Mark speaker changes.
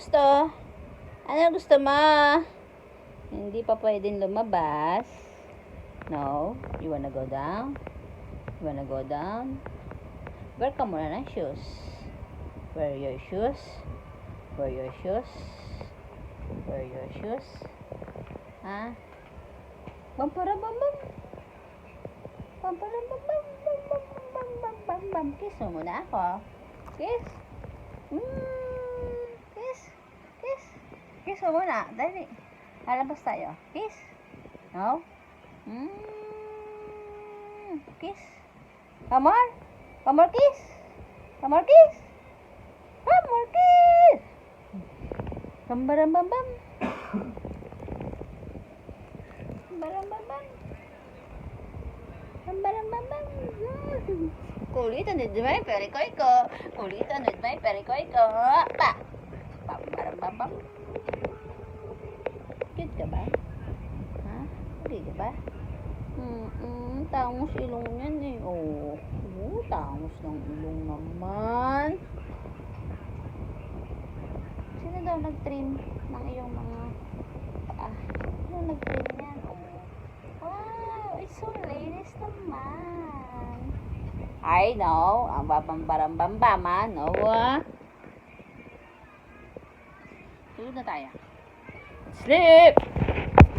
Speaker 1: gusto? Ano gusto mo? Hindi pa pwedeng lumabas. No? You wanna go down? You wanna go down? Wear ka muna ng shoes. Wear your shoes. Wear your shoes. Wear your shoes. Ha? Bampara bam bam. Bampara bam bam bam bam bam bam bam bam. Kiss mo muna ako. Kiss. Kiss. Kiss. Kiss mo muna. Dali. Lalabas tayo. Kiss. No? Kiss. Come on. Come on, kiss. Come on, kiss. Come on, kiss. Bambaram bam bam. Bambaram bam bam. Bambaram bam bam. Kulitan with my perikoiko. Kulitan with my perikoiko. Pa. Bambaram bam bam. Cute ka ba? Ha? Hindi ka ba? Tangos ilong yan eh. Oh, tangos ng ilong naman. Sino daw nag-trim ng iyong mga sino nag-trim yan? Oh. Wow, it's so ladies naman. I know, ang babambarambambama, no? Tulog na tayo. Sleep!